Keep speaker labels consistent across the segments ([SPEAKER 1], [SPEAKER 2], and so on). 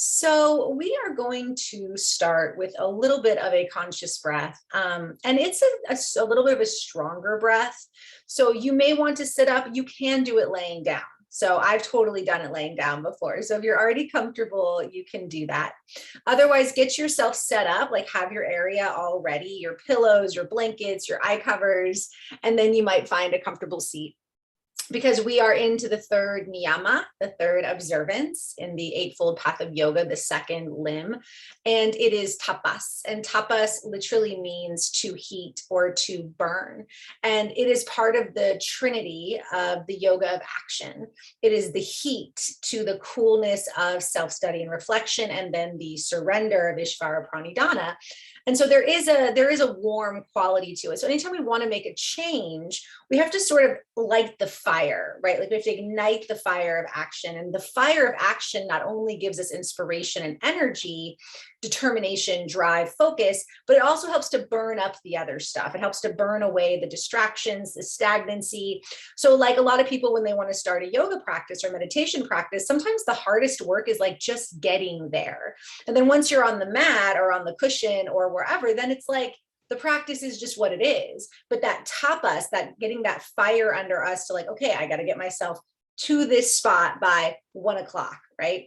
[SPEAKER 1] So we are going to start with a little bit of a conscious breath. And it's a little bit of a stronger breath. So you may want to sit up. You can do it laying down. So I've totally done it laying down before. So if you're already comfortable, you can do that. Otherwise, get yourself set up, like have your area all ready, your pillows, your blankets, your eye covers, and then you might find a comfortable seat, because we are into the third niyama, the third observance in the Eightfold Path of Yoga, the second limb, and it is tapas. And tapas literally means to heat or to burn. And it is part of the trinity of the yoga of action. It is the heat to the coolness of self-study and reflection, and then the surrender of Ishvara Pranidhana. And so there is a warm quality to it. So anytime we want to make a change, we have to sort of light the fire, right? Like we have to ignite the fire of action. And the fire of action not only gives us inspiration and energy, determination, drive, focus, but it also helps to burn up the other stuff. It helps to burn away the distractions, the stagnancy. So like a lot of people, when they want to start a yoga practice or meditation practice, sometimes the hardest work is like just getting there. And then once you're on the mat or on the cushion or wherever, then it's like, the practice is just what it is. But that tapas, that getting that fire under us to like, okay, I got to get myself to this spot by 1 o'clock, right?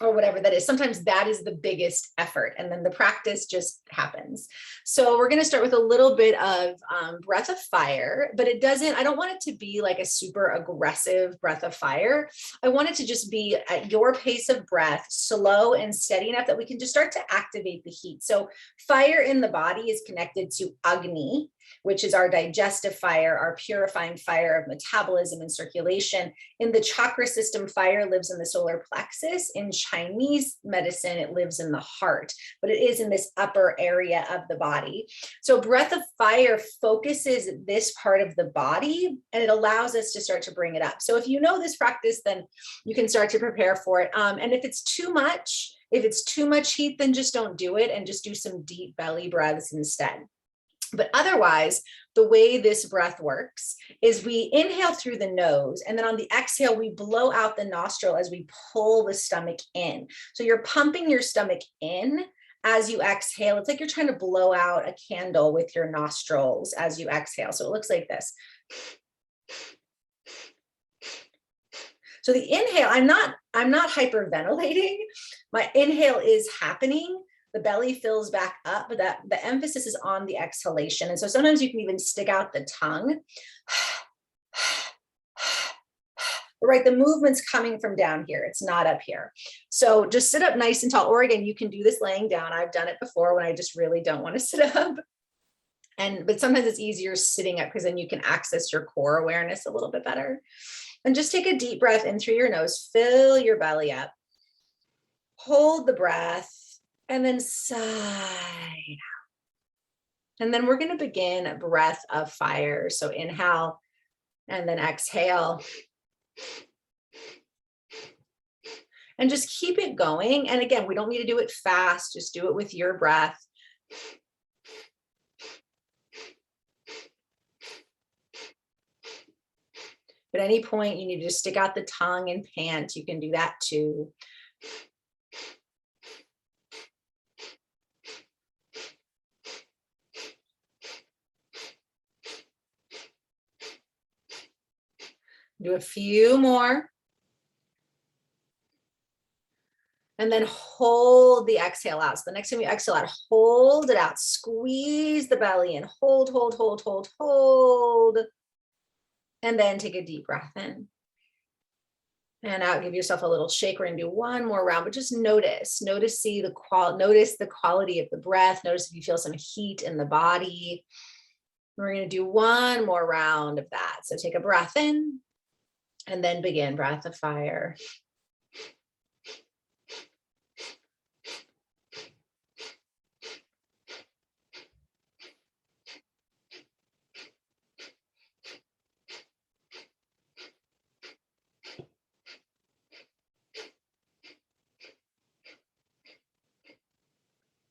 [SPEAKER 1] Or whatever that is. Sometimes that is the biggest effort, and then the practice just happens. So we're going to start with a little bit of breath of fire, but I don't want it to be like a super aggressive breath of fire. I want it to just be at your pace of breath, slow and steady enough that we can just start to activate the heat. So fire in the body is connected to Agni, which is our digestive fire, our purifying fire of metabolism and circulation. In the chakra system, fire lives in the solar plexus. In Chinese medicine, it lives in the heart, but it is in this upper area of the body. So breath of fire focuses this part of the body, and it allows us to start to bring it up. So if you know this practice, then you can start to prepare for it. And if it's too much heat, then just don't do it and just do some deep belly breaths instead. But otherwise, the way this breath works is we inhale through the nose, and then on the exhale, we blow out the nostril as we pull the stomach in. So you're pumping your stomach in as you exhale. It's like you're trying to blow out a candle with your nostrils as you exhale. So it looks like this. So the inhale, I'm not hyperventilating. My inhale is happening. The belly fills back up, but the emphasis is on the exhalation. And so sometimes you can even stick out the tongue. Right, the movement's coming from down here. It's not up here. So just sit up nice and tall. Or again, you can do this laying down. I've done it before when I just really don't want to sit up. But sometimes it's easier sitting up because then you can access your core awareness a little bit better. And just take a deep breath in through your nose. Fill your belly up. Hold the breath. And then sigh out. And then we're going to begin a breath of fire. So inhale and then exhale. And just keep it going. And again, we don't need to do it fast. Just do it with your breath. At any point, you need to just stick out the tongue and pant. You can do that too. Do a few more. And then hold the exhale out. So the next time you exhale out, hold it out. Squeeze the belly in. Hold, hold, hold, hold, hold. And then take a deep breath in. And out, give yourself a little shake. We're going to do one more round, but just notice the quality of the breath. Notice if you feel some heat in the body. We're going to do one more round of that. So take a breath in. And then begin breath of fire.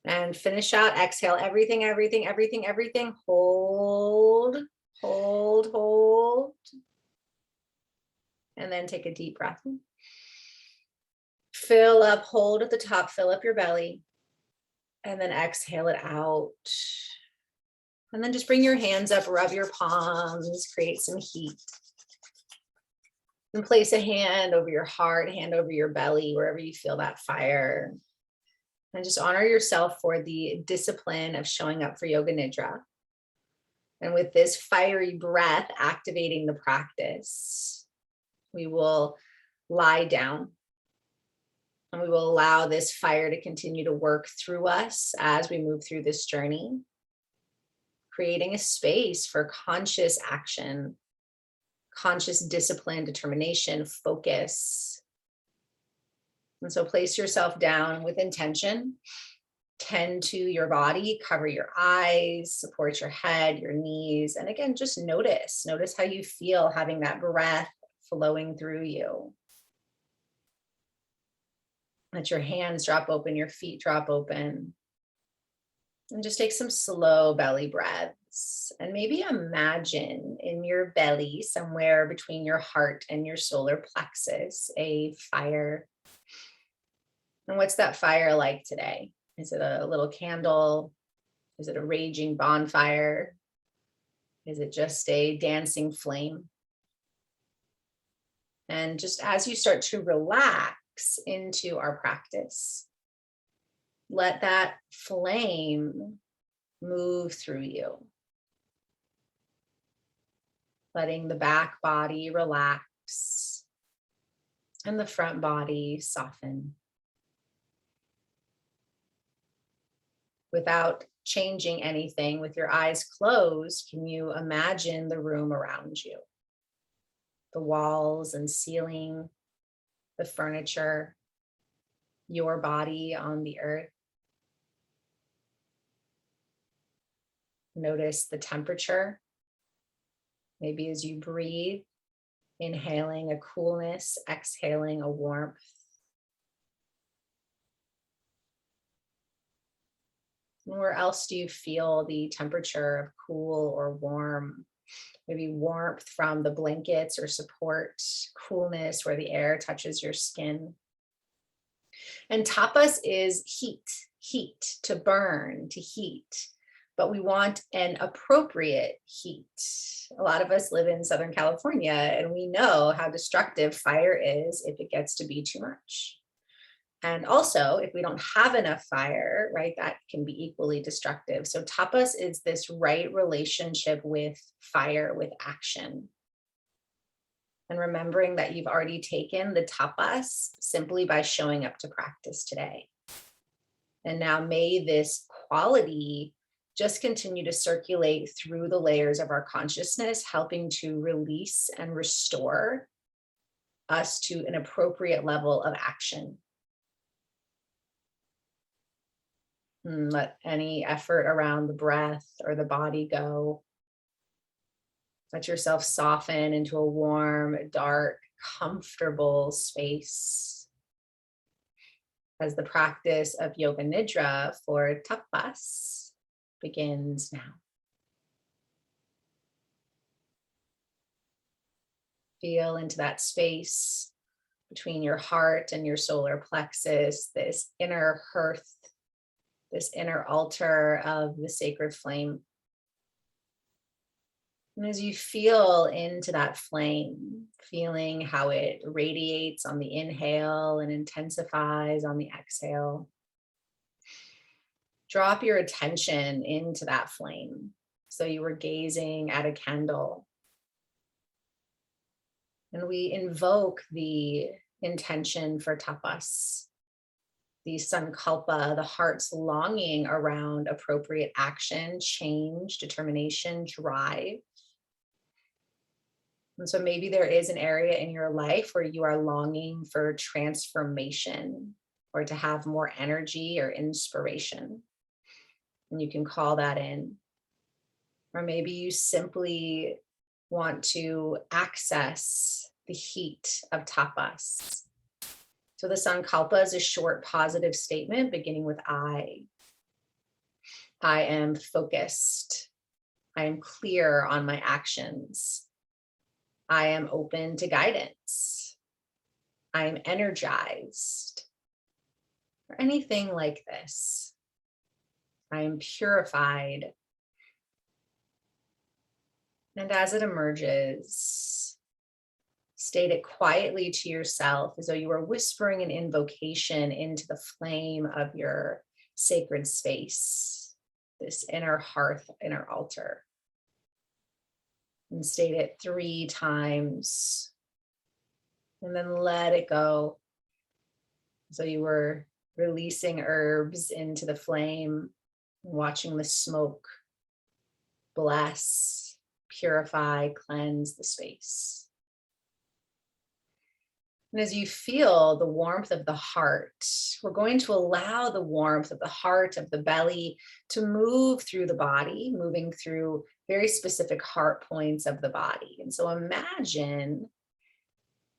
[SPEAKER 1] And finish out, exhale, everything, everything, everything, everything. Hold, hold, hold. And then take a deep breath. Fill up, hold at the top, fill up your belly, and then exhale it out. And then just bring your hands up, rub your palms, create some heat. And place a hand over your heart, hand over your belly, wherever you feel that fire. And just honor yourself for the discipline of showing up for Yoga Nidra. And with this fiery breath activating the practice, we will lie down and we will allow this fire to continue to work through us as we move through this journey, creating a space for conscious action, conscious discipline, determination, focus. And so place yourself down with intention. Tend to your body, cover your eyes, support your head, your knees. And again, just notice how you feel having that breath flowing through you. Let your hands drop open, your feet drop open. And just take some slow belly breaths. And maybe imagine in your belly, somewhere between your heart and your solar plexus, a fire. And what's that fire like today? Is it a little candle? Is it a raging bonfire? Is it just a dancing flame? And just as you start to relax into our practice, let that flame move through you, letting the back body relax and the front body soften. Without changing anything, with your eyes closed, can you imagine the room around you? The walls and ceiling, the furniture, your body on the earth. Notice the temperature. Maybe as you breathe, inhaling a coolness, exhaling a warmth. Where else do you feel the temperature of cool or warm? Maybe warmth from the blankets or support, coolness where the air touches your skin. And tapas is heat, to burn, to heat. But we want an appropriate heat. A lot of us live in Southern California, and we know how destructive fire is if it gets to be too much. And also, if we don't have enough fire, right, that can be equally destructive. So tapas is this right relationship with fire, with action. And remembering that you've already taken the tapas simply by showing up to practice today. And now may this quality just continue to circulate through the layers of our consciousness, helping to release and restore us to an appropriate level of action. Let any effort around the breath or the body go. Let yourself soften into a warm, dark, comfortable space as the practice of Yoga Nidra for tapas begins now. Feel into that space between your heart and your solar plexus, this inner hearth, this inner altar of the sacred flame. And as you feel into that flame, feeling how it radiates on the inhale and intensifies on the exhale, drop your attention into that flame. So you were gazing at a candle. And we invoke the intention for tapas, the sankalpa, the heart's longing around appropriate action, change, determination, drive. And so maybe there is an area in your life where you are longing for transformation or to have more energy or inspiration. And you can call that in. Or maybe you simply want to access the heat of tapas. So the sankalpa is a short positive statement beginning with I. I am focused. I am clear on my actions. I am open to guidance. I am energized. or anything like this. I am purified. And as it emerges, state it quietly to yourself as though you were whispering an invocation into the flame of your sacred space, this inner hearth, inner altar. And state it 3 times. And then let it go. So you were releasing herbs into the flame, watching the smoke bless, purify, cleanse the space. And as you feel the warmth of the heart, we're going to allow the warmth of the heart, of the belly, to move through the body, moving through very specific heart points of the body. And so imagine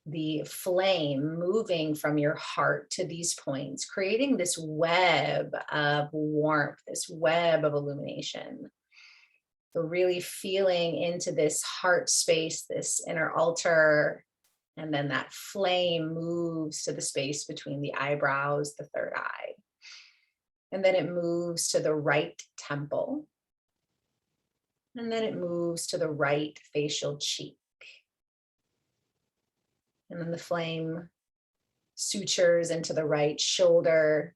[SPEAKER 1] the flame moving from your heart to these points, creating this web of warmth, this web of illumination. So really feeling into this heart space, this inner altar, and then that flame moves to the space between the eyebrows, the third eye. And then it moves to the right temple. And then it moves to the right facial cheek. And then the flame sutures into the right shoulder,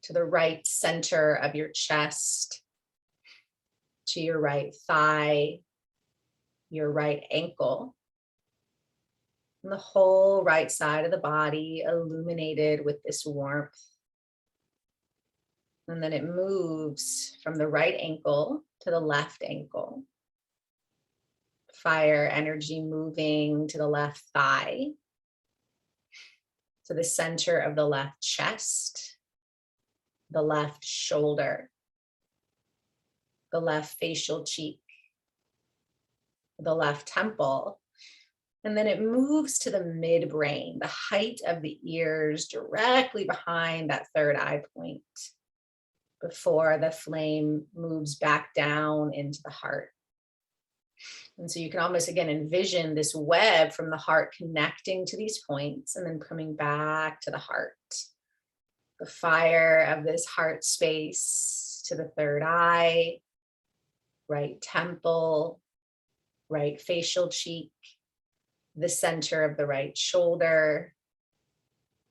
[SPEAKER 1] to the right center of your chest, to your right thigh, your right ankle, and the whole right side of the body illuminated with this warmth. And then it moves from the right ankle to the left ankle. Fire energy moving to the left thigh, to the center of the left chest, the left shoulder, the left facial cheek, the left temple. And then it moves to the midbrain, the height of the ears, directly behind that third eye point, before the flame moves back down into the heart. And so you can almost, again, envision this web from the heart connecting to these points and then coming back to the heart. The fire of this heart space to the third eye, right temple, right facial cheek, the center of the right shoulder,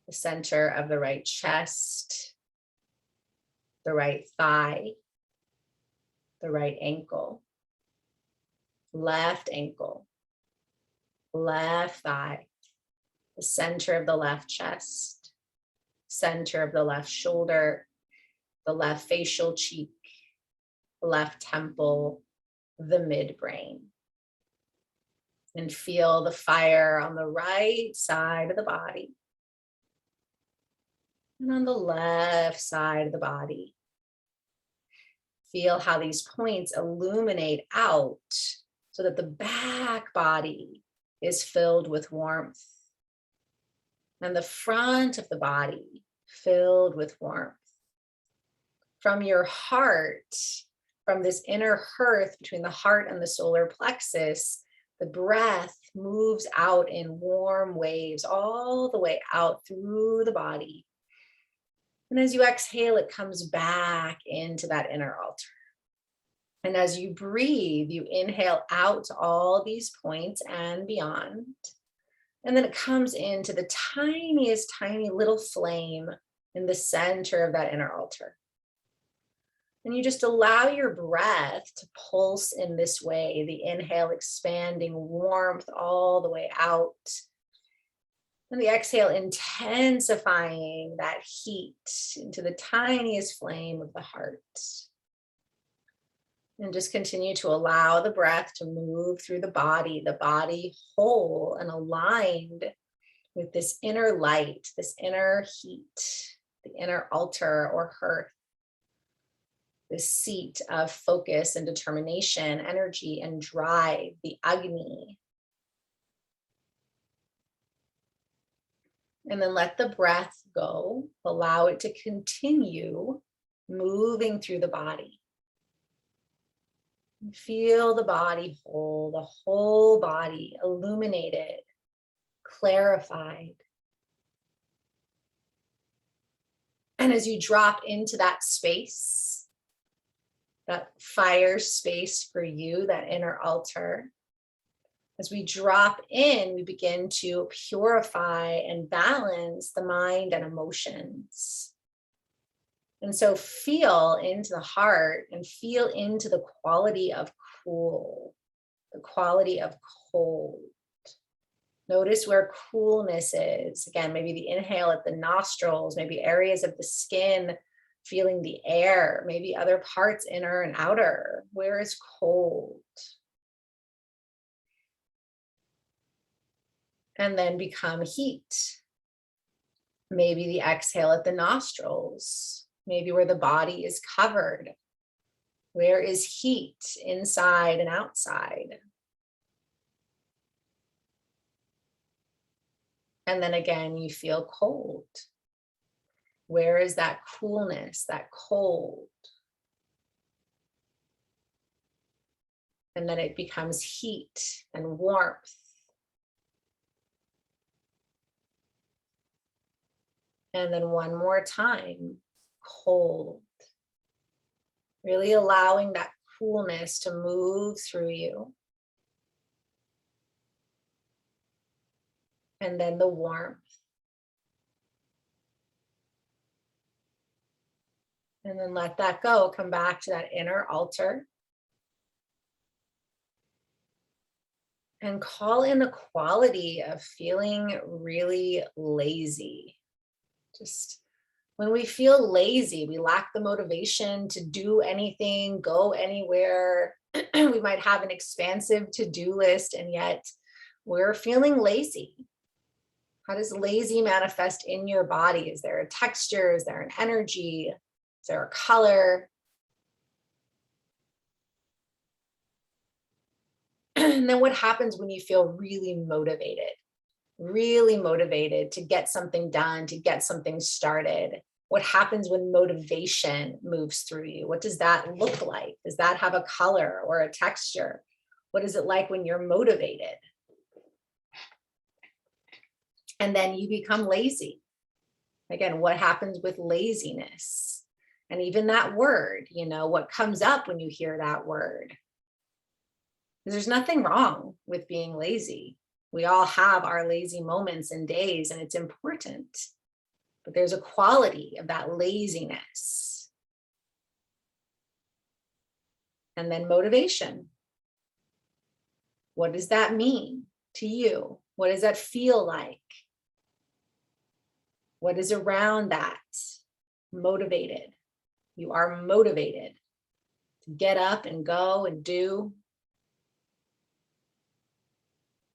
[SPEAKER 1] the center of the right chest, the right thigh, the right ankle, left ankle, left thigh, the center of the left chest, center of the left shoulder, the left facial cheek, the left temple, the midbrain. And feel the fire on the right side of the body and on the left side of the body. Feel how these points illuminate out so that the back body is filled with warmth and the front of the body filled with warmth. From your heart, from this inner hearth between the heart and the solar plexus, the breath moves out in warm waves all the way out through the body. And as you exhale, it comes back into that inner altar. And as you breathe, you inhale out to all these points and beyond. And then it comes into the tiniest, tiny little flame in the center of that inner altar. And you just allow your breath to pulse in this way, the inhale expanding warmth all the way out. And the exhale intensifying that heat into the tiniest flame of the heart. And just continue to allow the breath to move through the body whole and aligned with this inner light, this inner heat, the inner altar or hearth. The seat of focus and determination, energy and drive, the Agni. And then let the breath go. Allow it to continue moving through the body. Feel the body whole, the whole body illuminated, clarified. And as you drop into that space, that fire space for you, that inner altar, as we drop in, we begin to purify and balance the mind and emotions. And so feel into the heart and feel into the quality of cool, the quality of cold. Notice where coolness is. Again, maybe the inhale at the nostrils, maybe areas of the skin, feeling the air, maybe other parts, inner and outer. Where is cold? And then become heat. Maybe the exhale at the nostrils, maybe where the body is covered. Where is heat inside and outside? And then again, you feel cold. Where is that coolness, that cold? And then it becomes heat and warmth. And then one more time, cold. Really allowing that coolness to move through you. And then the warmth. And then let that go. Come back to that inner altar. And call in the quality of feeling really lazy. Just when we feel lazy, we lack the motivation to do anything, go anywhere. We might have an expansive to-do list, and yet we're feeling lazy. How does lazy manifest in your body? Is there a texture? Is there an energy? Is there a color? And then what happens when you feel really motivated to get something done, to get something started? What happens when motivation moves through you? What does that look like? Does that have a color or a texture? What is it like when you're motivated? And then you become lazy. Again, what happens with laziness? And even that word, what comes up when you hear that word? There's nothing wrong with being lazy. We all have our lazy moments and days, and it's important. But there's a quality of that laziness. And then motivation. What does that mean to you? What does that feel like? What is around that? Motivated. You are motivated to get up and go and do.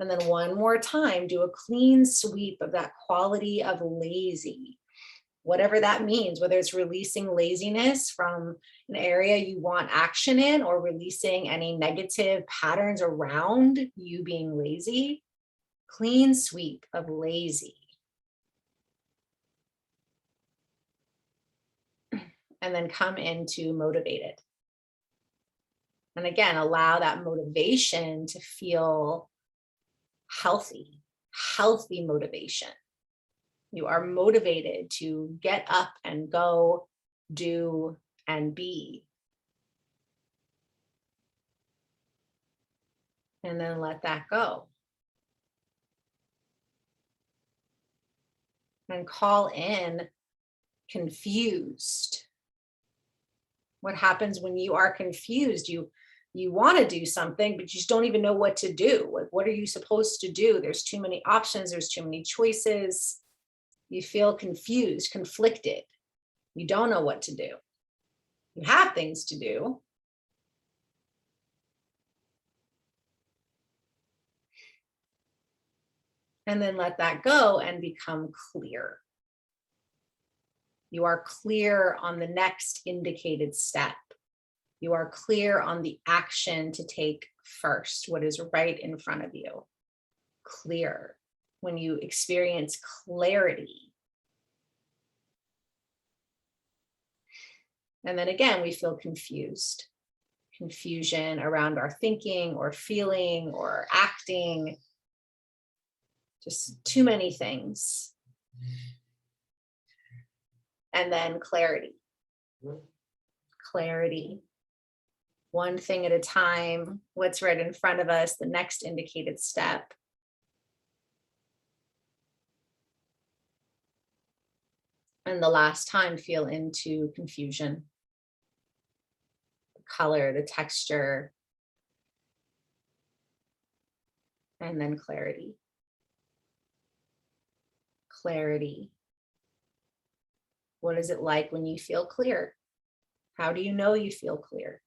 [SPEAKER 1] And then one more time, do a clean sweep of that quality of lazy. Whatever that means, whether it's releasing laziness from an area you want action in, or releasing any negative patterns around you being lazy. Clean sweep of lazy. And then come into motivated. And again, allow that motivation to feel healthy motivation. You are motivated to get up and go, do, and be. And then let that go. And call in confused. What happens when you are confused? You want to do something, but you just don't even know what to do. Like, what are you supposed to do? There's too many options. There's too many choices. You feel confused, conflicted. You don't know what to do. You have things to do. And then let that go and become clear. You are clear on the next indicated step. You are clear on the action to take first, what is right in front of you. Clear. When you experience clarity. And then again, we feel confused. Confusion around our thinking or feeling or acting. Just too many things. And then clarity. Clarity. One thing at a time, what's right in front of us, the next indicated step. And the last time, feel into confusion. The color, the texture. And then clarity. Clarity. What is it like when you feel clear? How do you know you feel clear?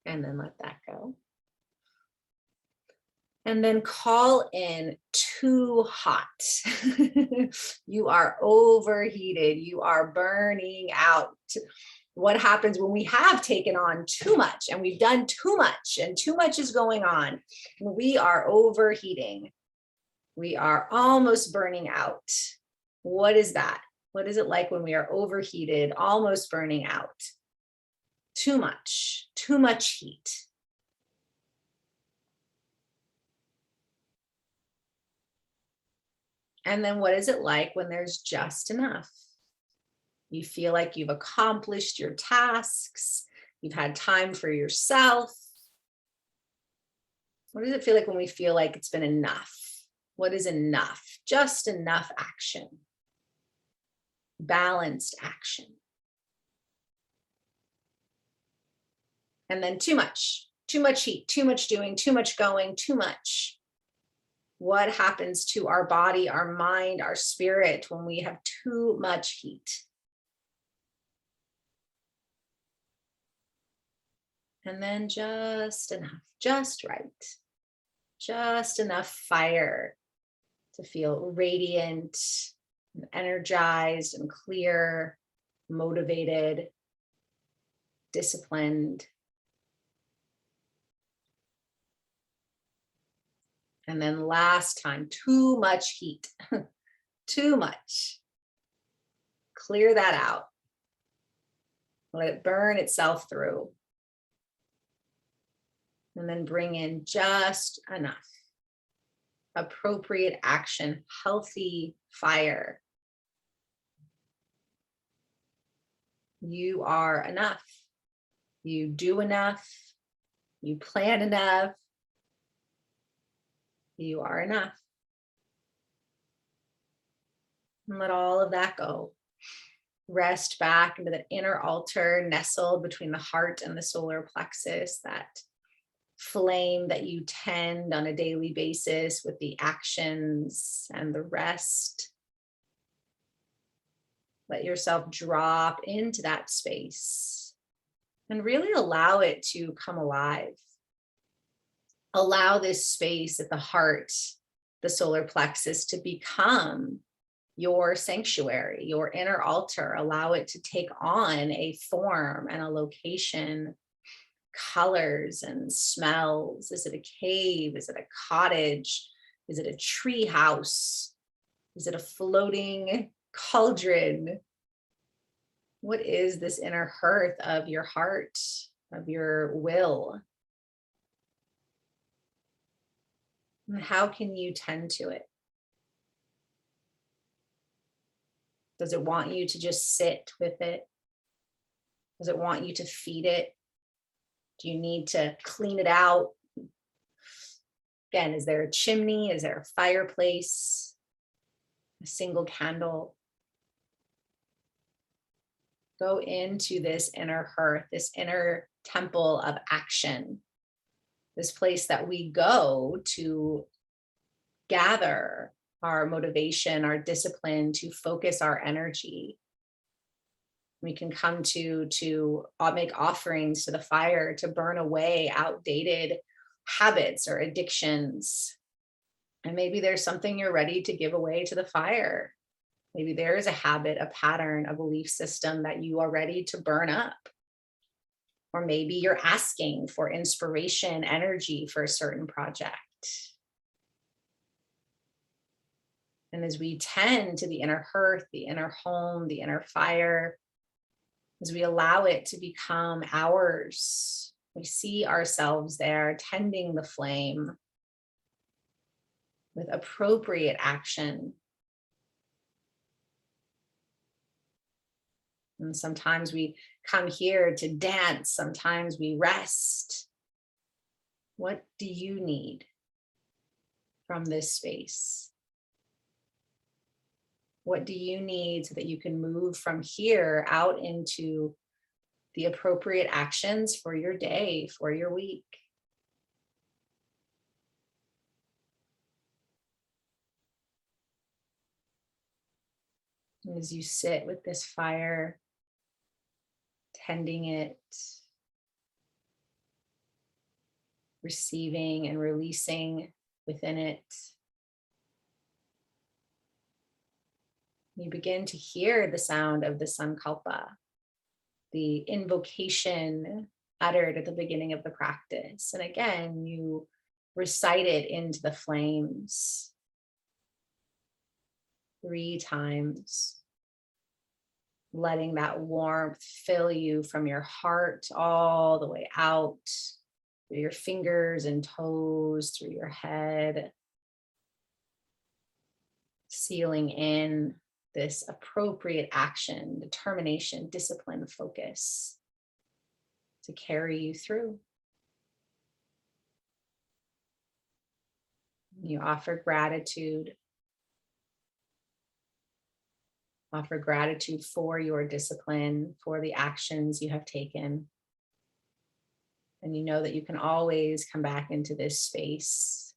[SPEAKER 1] And then let that go. And then call in too hot. You are overheated. You are burning out. What happens when we have taken on too much and we've done too much and too much is going on? We are overheating. We are almost burning out. What is that? What is it like when we are overheated, almost burning out? Too much heat. And then what is it like when there's just enough? You feel like you've accomplished your tasks. You've had time for yourself. What does it feel like when we feel like it's been enough? What is enough? Just enough action. Balanced action. And then too much heat, too much doing, too much going, too much. What happens to our body, our mind, our spirit when we have too much heat? And then just enough, just right. Just enough fire to feel radiant, and energized and clear, motivated, disciplined. And then last time, too much heat, too much. Clear that out. Let it burn itself through. And then bring in just enough. Appropriate action, healthy fire. You are enough. You do enough. You plan enough. You are enough. And let all of that go. Rest back into the inner altar, nestled between the heart and the solar plexus, that flame that you tend on a daily basis with the actions and the rest. Let yourself drop into that space and really allow it to come alive. Allow this space at the heart, the solar plexus, to become your sanctuary, your inner altar. Allow it to take on a form and a location, colors and smells. Is it a cave? Is it a cottage? Is it a tree house? Is it a floating cauldron? What is this inner hearth of your heart, of your will? And how can you tend to it? Does it want you to just sit with it? Does it want you to feed it? Do you need to clean it out? Again, is there a chimney? Is there a fireplace? A single candle? Go into this inner hearth, this inner temple of action, this place that we go to gather our motivation, our discipline, to focus our energy. We can come to make offerings to the fire to burn away outdated habits or addictions. And maybe there's something you're ready to give away to the fire. Maybe there is a habit, a pattern, a belief system that you are ready to burn up. Or maybe you're asking for inspiration, energy for a certain project. And as we tend to the inner hearth, the inner home, the inner fire, as we allow it to become ours, we see ourselves there tending the flame. with appropriate action. And sometimes we come here to dance, sometimes we rest. What do you need from this space? What do you need so that you can move from here out into the appropriate actions for your day, for your week? And as you sit with this fire, tending it, receiving and releasing within it, you begin to hear the sound of the Sankalpa, the invocation uttered at the beginning of the practice. And again, you recite it into the flames 3 times, letting that warmth fill you from your heart all the way out, through your fingers and toes, through your head, sealing in this appropriate action, determination, discipline, focus to carry you through. You offer gratitude. Offer gratitude for your discipline, for the actions you have taken. And you know that you can always come back into this space,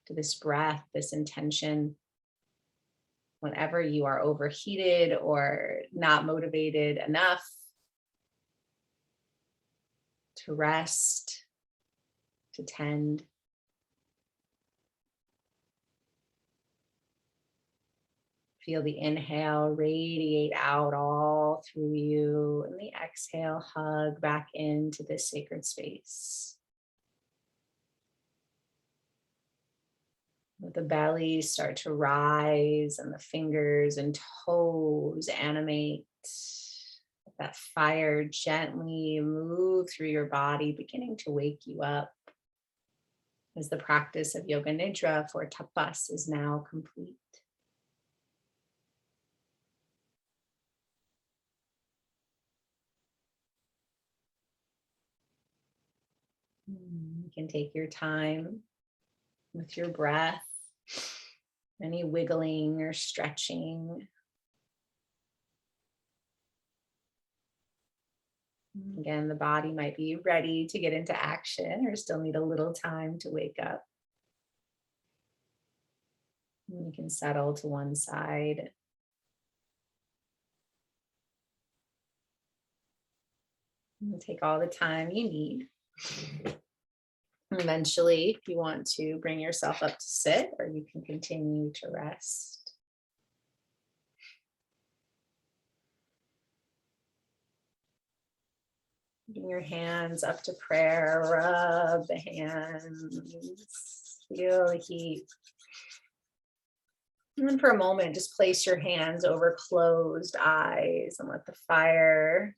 [SPEAKER 1] to this breath, this intention, whenever you are overheated or not motivated enough to rest, to tend. Feel the inhale radiate out all through you, and the exhale hug back into this sacred space. Let the belly start to rise and the fingers and toes animate. Let that fire gently move through your body, beginning to wake you up as the practice of Yoga Nidra for tapas is now complete. You can take your time with your breath, any wiggling or stretching. Again, the body might be ready to get into action or still need a little time to wake up. You can settle to one side. And take all the time you need. Eventually, if you want to bring yourself up to sit, or you can continue to rest. Bring your hands up to prayer, rub the hands, feel the heat. And then for a moment, just place your hands over closed eyes and let the fire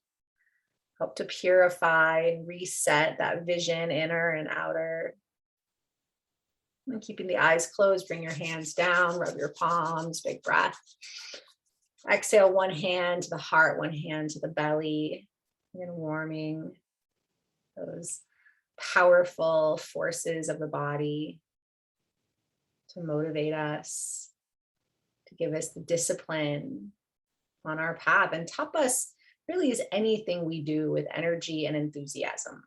[SPEAKER 1] help to purify and reset that vision, inner and outer. And keeping the eyes closed, bring your hands down, rub your palms, big breath. Exhale, one hand to the heart, one hand to the belly, and warming those powerful forces of the body to motivate us, to give us the discipline on our path. And tapas really is anything we do with energy and enthusiasm.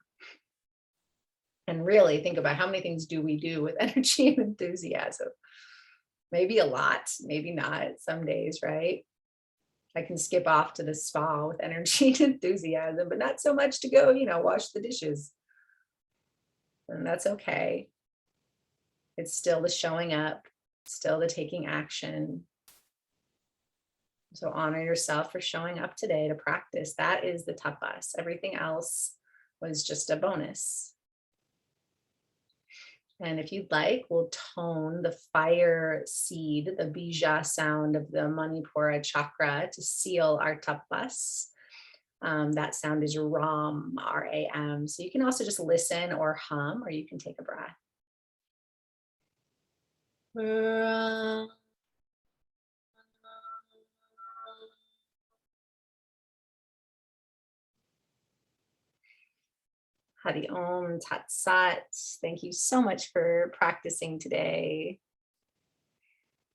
[SPEAKER 1] And really think about how many things do we do with energy and enthusiasm? Maybe a lot, maybe not some days, right? I can skip off to the spa with energy and enthusiasm, but not so much to go, wash the dishes. And that's okay. It's still the showing up, still the taking action. So honor yourself for showing up today to practice. That is the tapas. Everything else was just a bonus. And if you'd like, we'll tone the fire seed, the bija sound of the Manipura chakra to seal our tapas. That sound is Ram, R-A-M. So you can also just listen or hum, or you can take a breath. Hari Om Tat Sat. Thank you so much for practicing today.